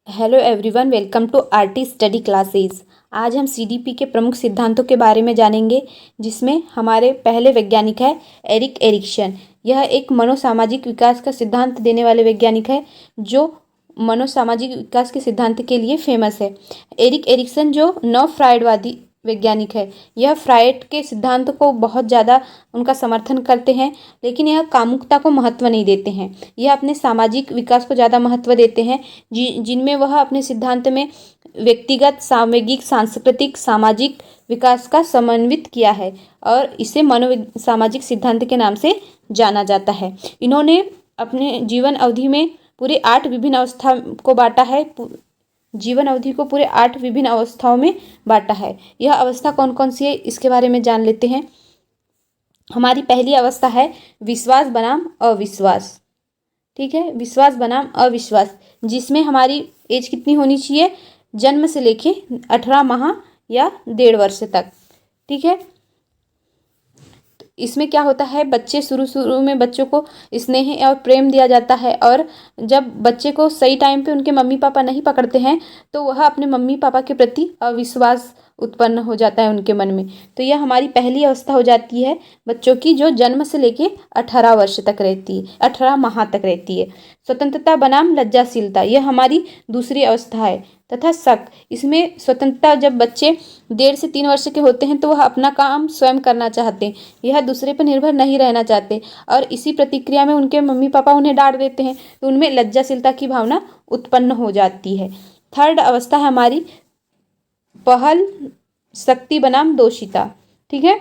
Hello everyone, welcome to RT study classes. आज हम CDP के प्रमुख सिद्धांतों के बारे में जानेंगे, जिसमें हमारे पहले वैज्ञानिक है एरिक एरिक्सन। यह एक मनोसामाजिक विकास का सिद्धांत देने वाले वैज्ञानिक है जो मनोसामाजिक विकास के सिद्धांत के लिए फेमस है। एरिक एरिक्सन जो नव फ्रायडवादी वैज्ञानिक है, यह फ्रायड के सिद्धांत को बहुत ज़्यादा उनका समर्थन करते हैं, लेकिन यह कामुकता को महत्व नहीं देते हैं। यह अपने सामाजिक विकास को ज़्यादा महत्व देते हैं, जिनमें वह अपने सिद्धांत में व्यक्तिगत, सामूहिक, सांस्कृतिक, सामाजिक विकास का समन्वित किया है और इसे सामाजिक सिद्धांत के नाम से जाना जाता है। इन्होंने अपने जीवन अवधि में पूरे 8 विभिन्न अवस्था को बांटा है। जीवन अवधि को पूरे 8 विभिन्न अवस्थाओं में बांटा है। यह अवस्था कौन कौन सी है, इसके बारे में जान लेते हैं। हमारी पहली अवस्था है विश्वास बनाम अविश्वास। ठीक है, विश्वास बनाम अविश्वास, जिसमें हमारी एज कितनी होनी चाहिए, जन्म से लेके 18 माह या 1.5 वर्ष तक। ठीक है, इसमें क्या होता है, बच्चे शुरू में बच्चों को स्नेह और प्रेम दिया जाता है, और जब बच्चे को सही टाइम पे उनके मम्मी पापा नहीं पकड़ते हैं तो वह अपने मम्मी पापा के प्रति अविश्वास उत्पन्न हो जाता है उनके मन में। तो यह हमारी पहली अवस्था हो जाती है बच्चों की, जो जन्म से लेके 18 वर्ष तक रहती है, 18 माह तक रहती है। स्वतंत्रता बनाम लज्जाशीलता, यह हमारी दूसरी अवस्था है। तथा शक, इसमें स्वतंत्रता, जब बच्चे 1.5 से 3 वर्ष के होते हैं तो वह अपना काम स्वयं करना चाहते हैं, यह दूसरे पर निर्भर नहीं रहना चाहते, और इसी प्रतिक्रिया में उनके मम्मी पापा उन्हें डांट देते हैं तो उनमें लज्जाशीलता की भावना उत्पन्न हो जाती है। थर्ड अवस्था है हमारी पहल शक्ति बनाम दोषिता। ठीक है,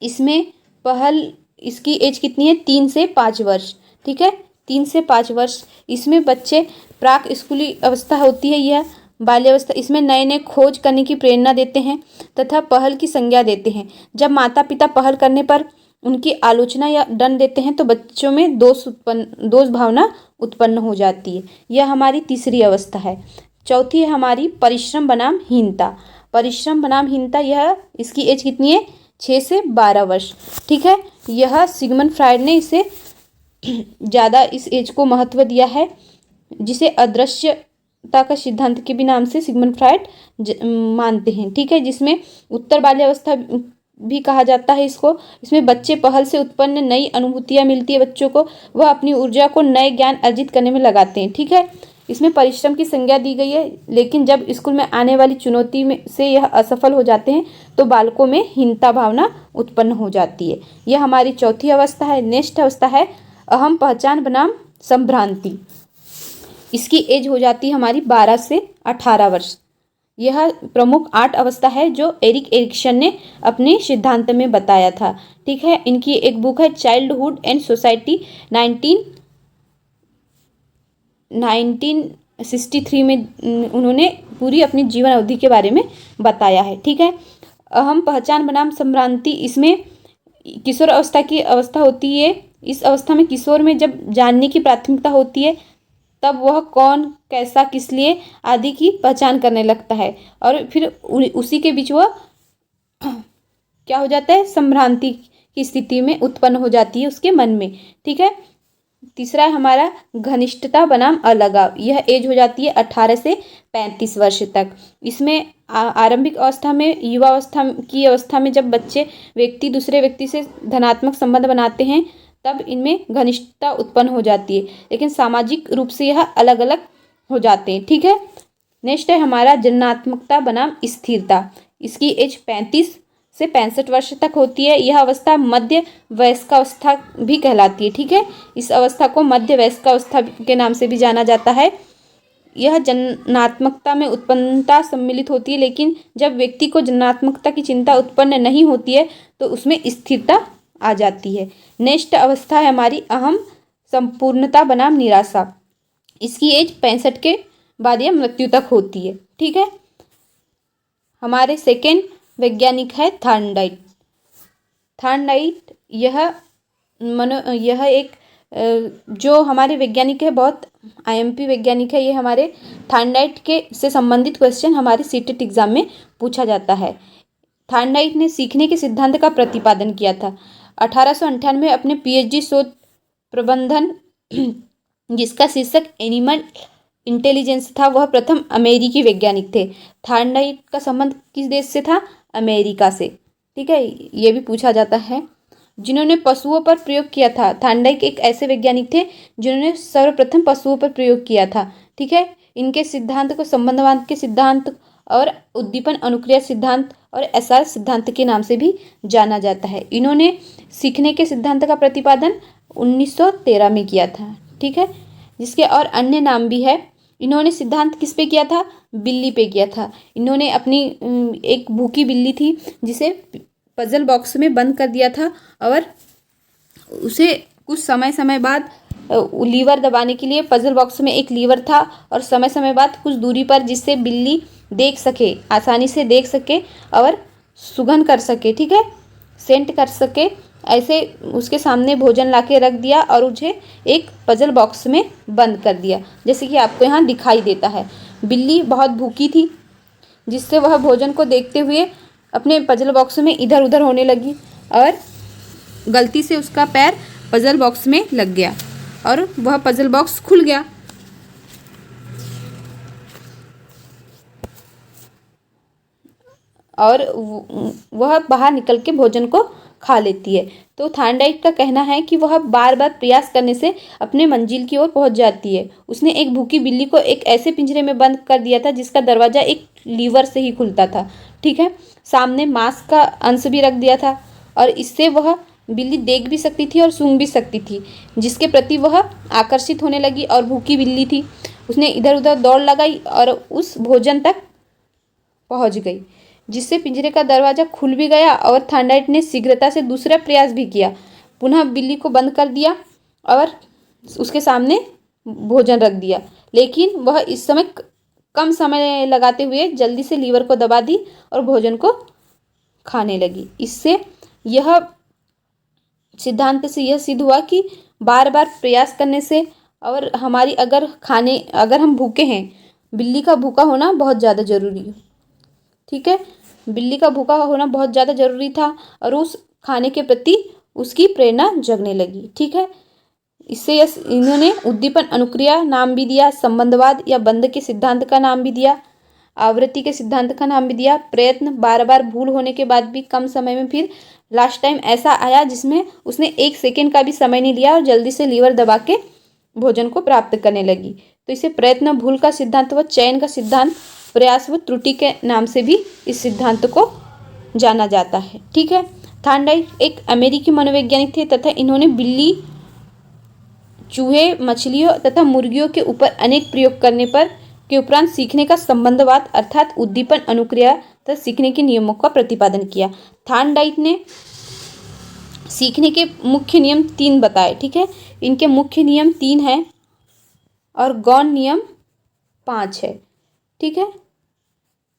इसमें पहल, इसकी एज कितनी है, 3 से 5 वर्ष। ठीक है, 3 से 5 वर्ष। इसमें बच्चे प्राक स्कूली अवस्था होती है, यह बाल्यावस्था। इसमें नए नए खोज करने की प्रेरणा देते हैं तथा पहल की संज्ञा देते हैं। जब माता पिता पहल करने पर उनकी आलोचना या दंड देते हैं तो बच्चों में दोष भावना उत्पन्न हो जाती है। यह हमारी तीसरी अवस्था है। चौथी है हमारी परिश्रम बनाम हीनता। परिश्रम बनाम हीनता, यह इसकी एज कितनी है, 6 से 12 वर्ष। ठीक है, यह सिगमंड फ्रायड ने इसे ज़्यादा इस एज को महत्व दिया है, जिसे अदृश्यता का सिद्धांत के भी नाम से सिगमंड फ्रायड मानते हैं। ठीक है, जिसमें उत्तर बाल्यावस्था भी कहा जाता है इसको। इसमें बच्चे पहल से उत्पन्न नई अनुभूतियाँ मिलती है बच्चों को, वह अपनी ऊर्जा को नए ज्ञान अर्जित करने में लगाते हैं। ठीक है, इसमें परिश्रम की संज्ञा दी गई है, लेकिन जब स्कूल में आने वाली चुनौती में से यह असफल हो जाते हैं तो बालकों में हीनता भावना उत्पन्न हो जाती है। यह हमारी चौथी अवस्था है। नेक्स्ट अवस्था है अहम पहचान बनाम संभ्रांति। इसकी एज हो जाती है हमारी 12 से 18 वर्ष। यह प्रमुख 8 अवस्था है जो एरिक एरिक्सन ने अपने सिद्धांत में बताया था। ठीक है, इनकी एक बुक है चाइल्डहुड एंड सोसाइटी, 1963 में उन्होंने पूरी अपनी जीवन अवधि के बारे में बताया है। ठीक है, अहम पहचान बनाम संभ्रांति, इसमें किशोर अवस्था की अवस्था होती है। इस अवस्था में किशोर में जब जानने की प्राथमिकता होती है, तब वह कौन, कैसा, किस लिए आदि की पहचान करने लगता है, और फिर उसी के बीच वह क्या हो जाता है, संभ्रांति की स्थिति में उत्पन्न हो जाती है उसके मन में। ठीक है, तीसरा है हमारा घनिष्ठता बनाम अलगाव। यह एज हो जाती है 18 से 35 वर्ष तक। इसमें आरंभिक अवस्था में, युवा अवस्था में जब व्यक्ति दूसरे व्यक्ति से धनात्मक संबंध बनाते हैं, तब इनमें घनिष्ठता उत्पन्न हो जाती है, लेकिन सामाजिक रूप से यह अलग अलग हो जाते हैं। ठीक है, नेक्स्ट है हमारा जननात्मकता बनाम स्थिरता। इसकी एज 35 से 65 वर्ष तक होती है। यह अवस्था मध्य वयस्कावस्था भी कहलाती है। ठीक है, इस अवस्था को मध्य वयस्कावस्था के नाम से भी जाना जाता है। यह जननात्मकता में उत्पन्नता सम्मिलित होती है, लेकिन जब व्यक्ति को जननात्मकता की चिंता उत्पन्न नहीं होती है तो उसमें स्थिरता आ जाती है। नेक्स्ट अवस्था है हमारी अहम संपूर्णता बनाम निराशा। इसकी एज 65 के बाद यह मृत्यु तक होती है। ठीक है, हमारे सेकेंड वैज्ञानिक है थॉर्नडाइक। थॉर्नडाइक यह एक जो हमारे वैज्ञानिक है, बहुत आईएमपी वैज्ञानिक है। ये हमारे थॉर्नडाइक के से संबंधित क्वेश्चन हमारे सीटेट एग्जाम में पूछा जाता है। थॉर्नडाइक ने सीखने के सिद्धांत का प्रतिपादन किया था। 1898 में अपने पीएचडी शोध प्रबंधन, जिसका शीर्षक इंटेलिजेंस था वह प्रथम अमेरिकी वैज्ञानिक थे। थार्नडाइक का संबंध किस देश से था? अमेरिका से। ठीक है, ये भी पूछा जाता है। जिन्होंने पशुओं पर प्रयोग किया था, थार्नडाइक एक ऐसे वैज्ञानिक थे जिन्होंने सर्वप्रथम पशुओं पर प्रयोग किया था। ठीक है, इनके सिद्धांत को संबंधवाद के सिद्धांत और उद्दीपन अनुक्रिया सिद्धांत और एसआर सिद्धांत के नाम से भी जाना जाता है। इन्होंने सीखने के सिद्धांत का प्रतिपादन 1913 में किया था। ठीक है, जिसके और अन्य नाम भी है। इन्होंने सिद्धांत किस पे किया था? बिल्ली पे किया था। इन्होंने अपनी एक भूखी बिल्ली थी जिसे पजल बॉक्स में बंद कर दिया था और उसे कुछ समय बाद लीवर दबाने के लिए पजल बॉक्स में एक लीवर था और समय बाद कुछ दूरी पर, जिससे बिल्ली देख सके, आसानी से देख सके और सुगंध कर सके। ठीक है, सेंट कर सके, ऐसे उसके सामने भोजन लाके रख दिया और उसे एक पजल बॉक्स में बंद कर दिया, जैसे कि आपको यहाँ दिखाई देता है। बिल्ली बहुत भूखी थी, जिससे वह भोजन को देखते हुए अपने पजल बॉक्स में इधर उधर होने लगी और गलती से उसका पैर पजल बॉक्स में लग गया और वह पजल बॉक्स खुल गया। और वह बाहर निकल के भोजन को खा लेती है। तो थार्नडाइक का कहना है कि वह बार बार प्रयास करने से अपने मंजिल की ओर पहुंच जाती है। उसने एक भूखी बिल्ली को एक ऐसे पिंजरे में बंद कर दिया था जिसका दरवाजा एक लीवर से ही खुलता था। ठीक है, सामने मांस का अंश भी रख दिया था और इससे वह बिल्ली देख भी सकती थी और सूंघ भी सकती थी, जिसके प्रति वह आकर्षित होने लगी और भूखी बिल्ली थी, उसने इधर उधर दौड़ लगाई और उस भोजन तक पहुंच गई, जिससे पिंजरे का दरवाजा खुल भी गया। और थार्नडाइक ने शीघ्रता से दूसरा प्रयास भी किया, पुनः बिल्ली को बंद कर दिया और उसके सामने भोजन रख दिया, लेकिन वह इस समय कम समय लगाते हुए जल्दी से लीवर को दबा दी और भोजन को खाने लगी। इससे यह सिद्धांत से यह सिद्ध हुआ कि बार बार प्रयास करने से और हमारी अगर हम भूखे हैं, बिल्ली का भूखा होना बहुत ज़्यादा ज़रूरी है। ठीक है, बिल्ली का भूखा होना बहुत ज़्यादा ज़रूरी था और उस खाने के प्रति उसकी प्रेरणा जगने लगी। ठीक है, इससे इन्होंने उद्दीपन अनुक्रिया नाम भी दिया, संबंधवाद या बंध के सिद्धांत का नाम भी दिया, आवृत्ति के सिद्धांत का नाम भी दिया। प्रयत्न, बार बार भूल होने के बाद भी कम समय में फिर लास्ट टाइम ऐसा आया जिसमें उसने 1 सेकेंड का भी समय नहीं लिया और जल्दी से लीवर दबा के भोजन को प्राप्त करने लगी। तो इसे प्रयत्न, भूल का सिद्धांत व चयन का सिद्धांत, प्रयास व त्रुटि के नाम से भी इस सिद्धांत को जाना जाता है। ठीक है, थार्नडाइक एक अमेरिकी मनोवैज्ञानिक थे तथा इन्होंने बिल्ली, चूहे, मछलियों तथा मुर्गियों के ऊपर अनेक प्रयोग करने पर के उपरांत सीखने का संबंधवाद अर्थात उद्दीपन अनुक्रिया तथा सीखने के नियमों का प्रतिपादन किया। थार्नडाइक ने सीखने के मुख्य नियम 3 बताए। ठीक है, इनके मुख्य नियम 3 हैं और गौण नियम 5 है। ठीक है,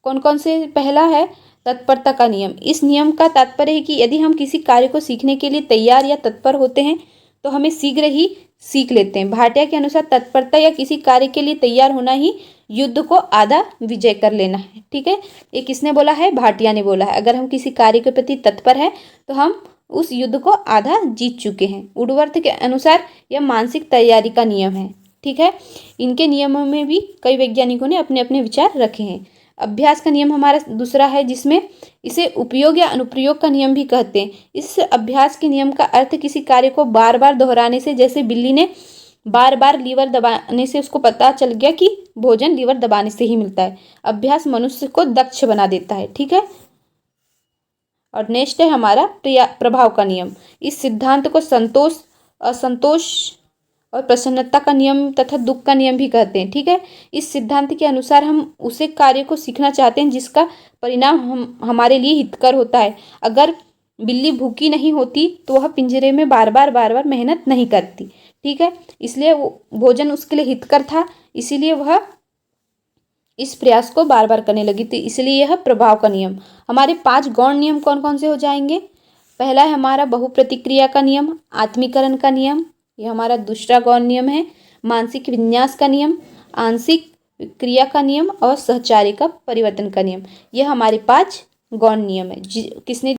कौन कौन से? पहला है तत्परता का नियम। इस नियम का तात्पर्य है कि यदि हम किसी कार्य को सीखने के लिए तैयार या तत्पर होते हैं तो हमें शीघ्र ही सीख लेते हैं। भाटिया के अनुसार तत्परता या किसी कार्य के लिए तैयार होना ही युद्ध को आधा विजय कर लेना है। ठीक है, ये किसने बोला है? भाटिया ने बोला है। अगर हम किसी कार्य के प्रति तत्पर हैं तो हम उस युद्ध को आधा जीत चुके हैं। वुडवर्थ के अनुसार यह मानसिक तैयारी का नियम है। ठीक है, इनके नियमों में भी कई वैज्ञानिकों ने अपने अपने विचार रखे हैं। अभ्यास का नियम हमारा दूसरा है, जिसमें इसे उपयोग या अनुप्रयोग का नियम भी कहते हैं। इस अभ्यास के नियम का अर्थ किसी कार्य को बार बार दोहराने से, जैसे बिल्ली ने बार बार लीवर दबाने से उसको पता चल गया कि भोजन लीवर दबाने से ही मिलता है। अभ्यास मनुष्य को दक्ष बना देता है। ठीक है, और नेक्स्ट है हमारा प्रभाव का नियम। इस सिद्धांत को संतोष, असंतोष और प्रसन्नता का नियम तथा दुख का नियम भी कहते हैं। ठीक है, इस सिद्धांत के अनुसार हम उसे कार्य को सीखना चाहते हैं जिसका परिणाम हमारे लिए हितकर होता है। अगर बिल्ली भूखी नहीं होती तो वह पिंजरे में बार बार मेहनत नहीं करती। ठीक है, इसलिए वो भोजन उसके लिए हितकर था, इसीलिए वह इस प्रयास को बार बार करने लगी थी। इसलिए यह प्रभाव का नियम। हमारे 5 गौण नियम कौन कौन से हो जाएंगे? पहला है हमारा बहुप्रतिक्रिया का नियम, आत्मीकरण का नियम, यह हमारा दूसरा गौण नियम है। मानसिक विन्यास का नियम, आंशिक क्रिया का नियम और सहचारी का परिवर्तन का नियम। यह हमारे 5 गौण नियम है। किसने